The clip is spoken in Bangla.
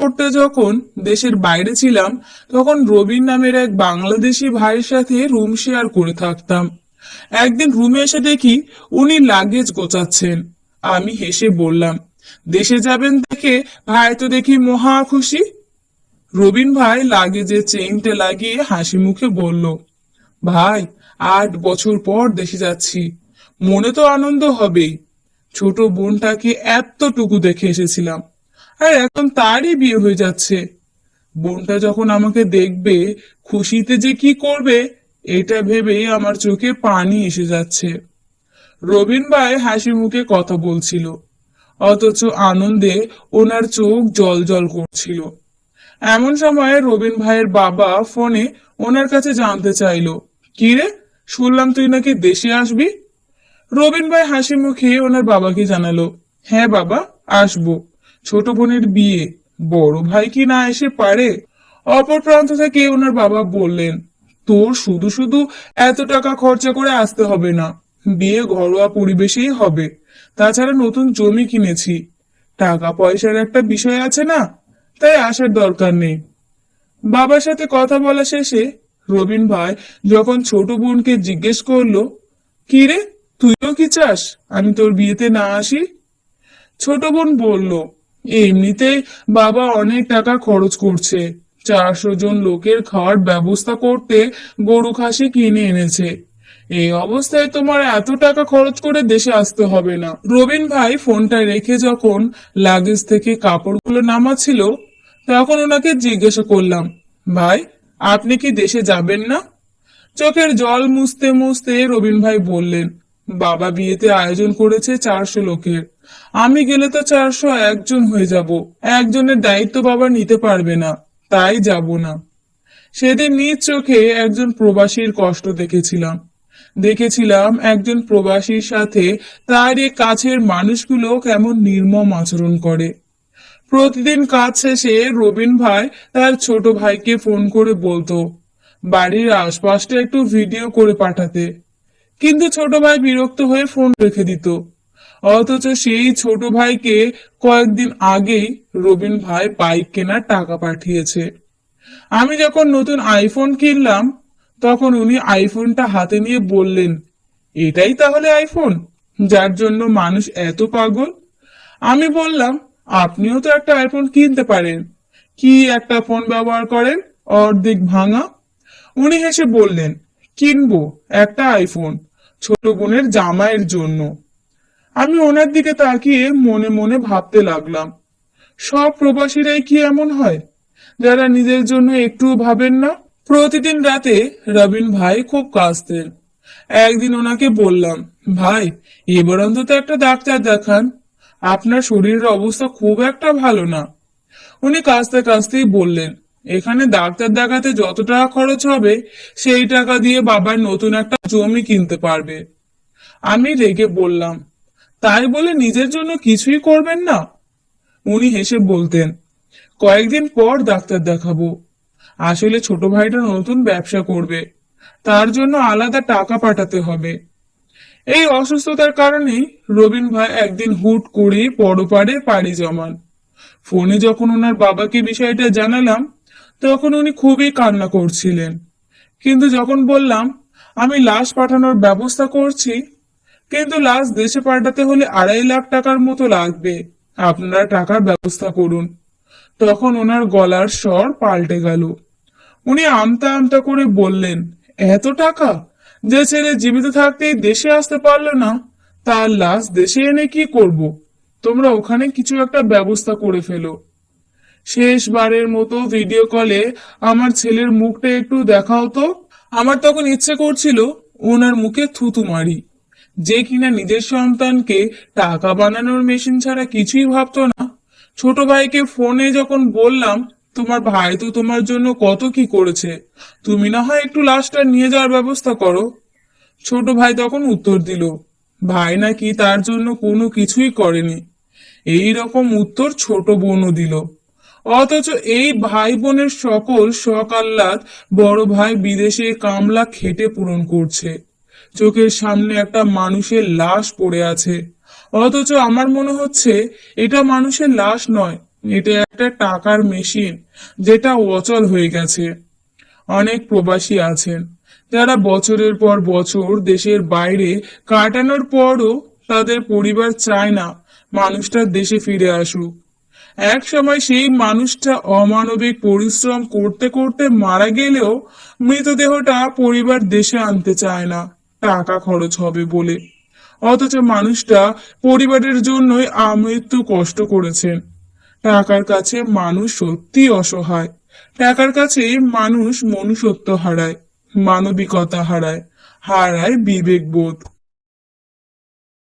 করতে যখন দেশের বাইরে ছিলাম তখন রবিন নামের এক বাংলাদেশি ভাইয়ের সাথে রুম শেয়ার করে থাকতাম। একদিন রুমে এসে দেখি উনি লাগেজ গোছাচ্ছেন। আমি হেসে বললাম, দেশে যাবেন দেখে ভাই তো দেখি মহা খুশি। রবিন ভাই লাগেজের চেইনটা লাগিয়ে হাসি মুখে বলল, ভাই 8 বছর পর দেশে যাচ্ছি, মনে তো আনন্দ হবেই। ছোট বোনটাকে এতটুকু দেখে এসেছিলাম, আর এখন তারই বিয়ে হয়ে যাচ্ছে। বোনটা যখন আমাকে দেখবে খুশিতে যে কি করবে এটা ভেবেই আমার চোখে পানি এসে যাচ্ছে। রবিন ভাই হাসি মুখে কথা বলছিল, অথচ আনন্দে ওনার চোখ জল জল করছিল। এমন সময় রবিন ভাইয়ের বাবা ফোনে ওনার কাছে জানতে চাইলো, কি রে, শুনলাম তুই নাকি দেশে আসবি। রবিন ভাই হাসি মুখে ওনার বাবাকে জানালো, হ্যাঁ বাবা, আসবো। ছোট বোনের বিয়ে, বড় ভাই কি না এসে পারে। অপর প্রান্ত থেকে ওনার বাবা বললেন, তোর শুধু শুধু এত টাকা খরচা করে আসতে হবে না, বিয়ে ঘরোয়া পরিবেশেই হবে। তাছাড়া নতুন জমি কিনেছি, টাকা পয়সার একটা বিষয় আছে না, তাই আসার দরকার নেই। বাবার সাথে কথা বলা শেষে রবিন ভাই যখন ছোট বোনকে জিজ্ঞেস করলো, কি রে, তুইও কি চাস আমি তোর বিয়েতে না আসি? ছোট বোন বলল, এমনিতেই বাবা অনেক টাকা খরচ করছে, 400 জন লোকের খাওয়ার ব্যবস্থা করতে গরু খাসি কিনে এনেছে। এই অবস্থায় তোমার এত টাকা খরচ করে দেশে আসতে হবে না। রবিন ভাই ফোনটা রেখে যখন লাগেজ থেকে কাপড়গুলো নামাচ্ছিল তখন ওনাকে জিজ্ঞাসা করলাম, ভাই আপনি কি দেশে যাবেন না? চোখের জল মুছতে মুছতে রবিন ভাই বললেন, বাবা বিয়েতে আয়োজন করেছে 400 লোকের, আমি গেলে তো 401 জন হয়ে যাব। একজনের দায়িত্ব বাবা নিতে পারবে না, তাই যাব না। সেদিন নিজ চোখে একজন প্রবাসীর কষ্ট দেখেছিলাম একজন প্রবাসীর সাথে তার এই কাছের মানুষগুলো কেমন নির্মম আচরণ করে। প্রতিদিন কাজ শেষে রবিন ভাই তার ছোট ভাইকে ফোন করে বলতো বাড়ির আশপাশটা একটু ভিডিও করে পাঠাতে, কিন্তু ছোট ভাই বিরক্ত হয়ে ফোন রেখে দিত। অথচ সেই ছোট ভাইকে কয়েকদিন আগেই রবিন ভাই বাইক কেনার টাকা পাঠিয়েছে। আমি যখন নতুন আইফোন কিনলাম তখন উনি আইফোনটা হাতে নিয়ে বললেন, এটাই তাহলে আইফোন যার জন্য মানুষ এত পাগল? আমি বললাম, আপনিও তো একটা আইফোন কিনতে পারেন, কি একটা ফোন ব্যবহার করেন অর্ধেক ভাঙা। উনি হেসে বললেন, কিনবো একটা আইফোন ছোট বোনের জামাইয়ের জন্য। আমি ওনার দিকে তাকিয়ে মনে মনে ভাবতে লাগলাম, সব প্রবাসীরাই কি এমন হয় যারা নিজের জন্য একটু ভাবেন না? প্রতিদিন রাতে রবিন ভাই খুব কাঁদতেন। একদিন ওনাকে বললাম, ভাই এবার অন্তত একটা ডাক্তার দেখান, আপনার শরীরের অবস্থা খুব একটা ভালো না। উনি কাঁদতে কাঁদতেই বললেন, এখানে ডাক্তার দেখাতে যত টাকা খরচ হবে সেই টাকা দিয়ে বাবার নতুন একটা জমি কিনতে পারবে। আমি রেগে বললাম, তাই বলে নিজের জন্য কিছুই করবেন না? উনি হেসে বলতেন, কয়েকদিন পর ডাক্তার দেখাবো। আসলে ছোট ভাইটা নতুন ব্যবসা করবে, তার জন্য আলাদা টাকা পাঠাতে হবে। এই অসুস্থতার কারণেই রবিন ভাই একদিন হুট করে পরপারে পাড়ি জমান। ফোনে যখন ওনার বাবাকে বিষয়টা জানালাম তখন উনি খুবই কান্না করছিলেন। কিন্তু যখন বললাম আমি লাশ পাঠানোর ব্যবস্থা করছি, কিন্তু লাশ দেশে পাঠাতে হলে 2.5 লাখ টাকার মতো লাগবে, আপনারা টাকার ব্যবস্থা করুন, তখন ওনার গলার স্বর পাল্টে গেল। উনি আমতা আমতা করে বললেন, এত টাকা? যে ছেলে জীবিত থাকতেই দেশে আসতে পারলো না তার লাশ দেশে এনে কি করব? তোমরা ওখানে কিছু একটা ব্যবস্থা করে ফেলো। শেষবারের মতো ভিডিও কলে আমার ছেলের মুখটা একটু দেখাও তো। আমার তখন ইচ্ছে করছিল ওনার মুখে থুতু মারি, যে কিনা নিজের সন্তানকে টাকা বানানোর মেশিন ছাড়া কিছুই ভাবতো না। ছোট ভাইকে ফোনে যখন বললাম, তোমার ভাই তো তোমার জন্য কত কি করেছে, তুমি না হয় একটু লাশটা নিয়ে যাওয়ার ব্যবস্থা করো। ছোট ভাই তখন উত্তর দিল, ভাই নাকি তার জন্য কোনো কিছুই করেনি। এই রকম উত্তর ছোট বোনও দিল। অথচ এই ভাই বোনের সকল শখ আহ্লাদ বড় ভাই বিদেশে কামলা খেটে পূরণ করছে। চোখের সামনে একটা মানুষের লাশ পড়ে আছে, অথচ আমার মনে হচ্ছে এটা মানুষের লাশ নয়, এটা একটা টাকার মেশিন, যেটা অচল হয়ে গেছে। অনেক প্রবাসী আছেন যারা বছরের পর বছর দেশের বাইরে কাটানোর পরও তাদের পরিবার চায় না মানুষটা দেশে ফিরে আসুক। এক সময় সেই মানুষটা অমানবিক পরিশ্রম করতে করতে মারা গেলেও মৃতদেহটা পরিবার দেশে আনতে চায় না, টাকা খরচ হবে বলে। অথচ মানুষটা পরিবারের জন্যই আমৃত্যু কষ্ট করেছেন। টাকার কাছে মানুষ সত্যি অসহায়। টাকার কাছে মানুষ মনুষ্যত্ব হারায়, মানবিকতা হারায়, হারায় বিবেকবোধ।